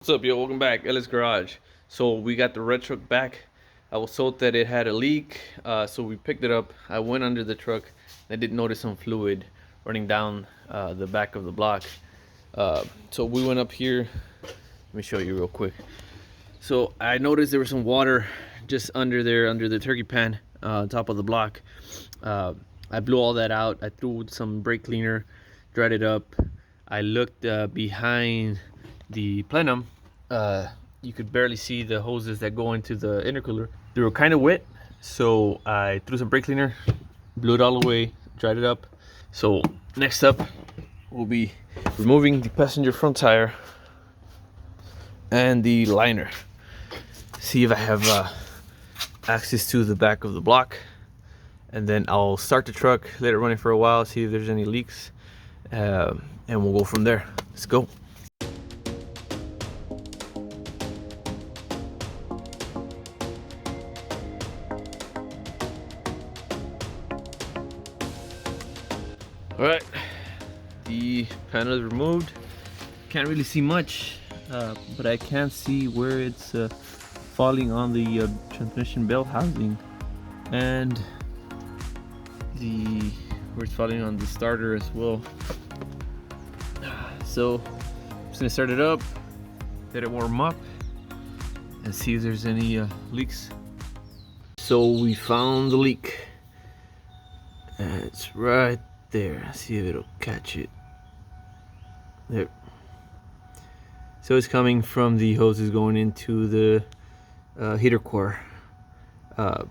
What's up, yo? Welcome back, Ellis Garage. So we got the red truck back. I was told that it had a leak, so we picked it up. I went under the truck. I did notice some fluid running down the back of the block. So we went up here. Let me show you real quick. So I noticed there was some water just under there, under the turkey pan, on top of the block. I blew all that out. I threw some brake cleaner, dried it up. I looked behind the plenum. You could barely see the hoses that go into the intercooler. They were kind of wet, so I threw some brake cleaner, blew it all away, dried it up. So next up, we'll be removing the passenger front tire and the liner. See if I have access to the back of the block, and then I'll start the truck, let it run for a while, see if there's any leaks, and we'll go from there. Let's go. All right, the panel is removed. Can't really see much, but I can see where it's falling on the transmission belt housing, and where it's falling on the starter as well. So I'm just gonna start it up, let it warm up, and see if there's any leaks. So we found the leak, and it's right there. See if it'll catch it. There. So it's coming from the hoses going into the heater core. I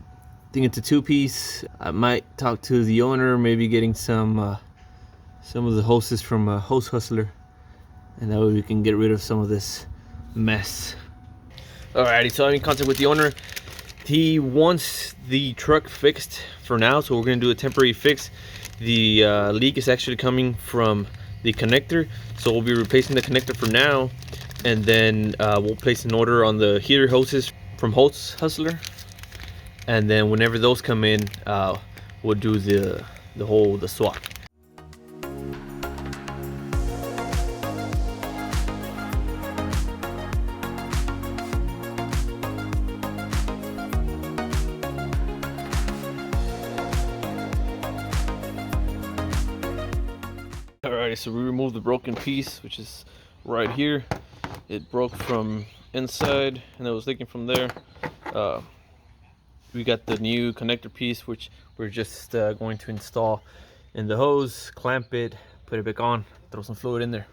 think it's a two-piece. I might talk to the owner, maybe getting some of the hoses from a hose hustler, and that way we can get rid of some of this mess. Alrighty, so I'm in contact with the owner. He wants the truck fixed for now, so we're gonna do a temporary fix. The leak is actually coming from the connector, so we'll be replacing the connector for now, and then we'll place an order on the heater hoses from Hose Hustler, and then whenever those come in, we'll do the swap. Alrighty, so we removed the broken piece, which is right here. It broke from inside and it was leaking from there. We got the new connector piece, which we're just going to install in the hose, clamp it, put it back on, throw some fluid in there.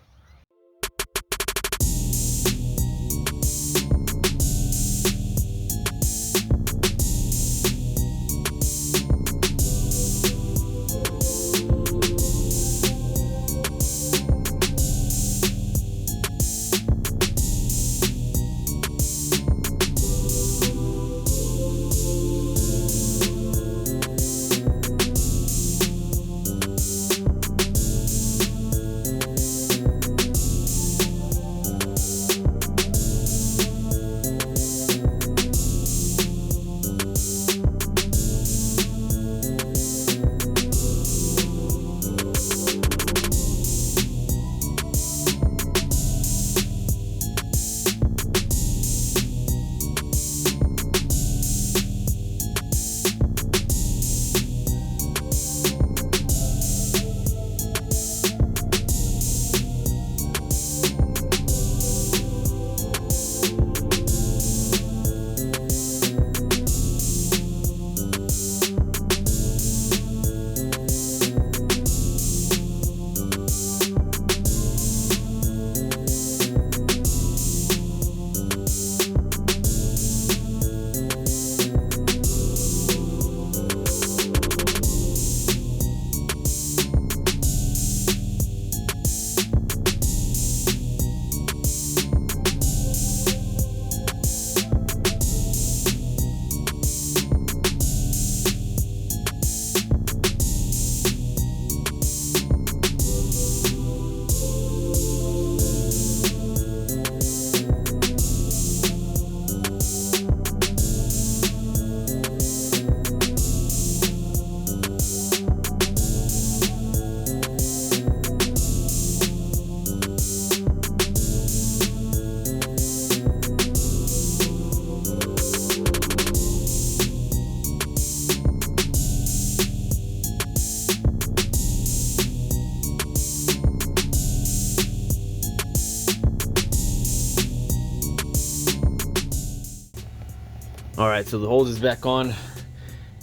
All right, so the hose is back on.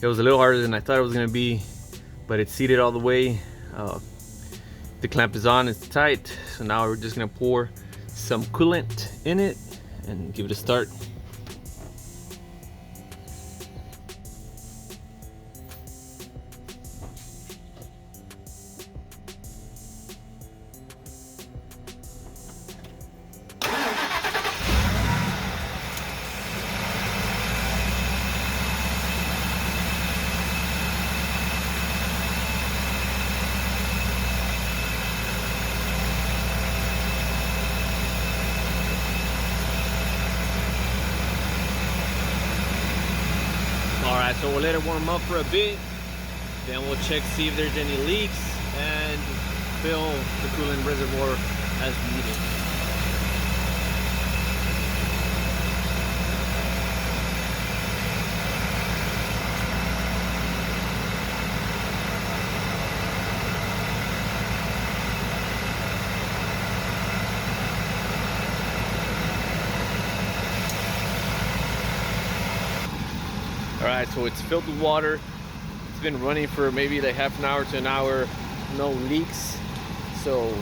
It was a little harder than I thought it was gonna be, but it's seated all the way. The clamp is on, it's tight. So now we're just gonna pour some coolant in it and give it a start. Alright, so we'll let it warm up for a bit, then we'll check, see if there's any leaks, and fill the coolant reservoir as needed. All right, so it's filled with water. It's been running for maybe like half an hour to an hour, no leaks. So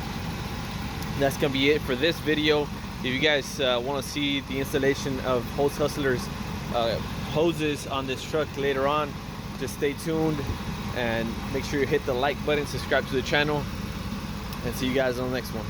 that's gonna be it for this video. If you guys want to see the installation of Hose Hustler's hoses on this truck later on, just stay tuned and make sure you hit the like button, subscribe to the channel, and see you guys on the next one.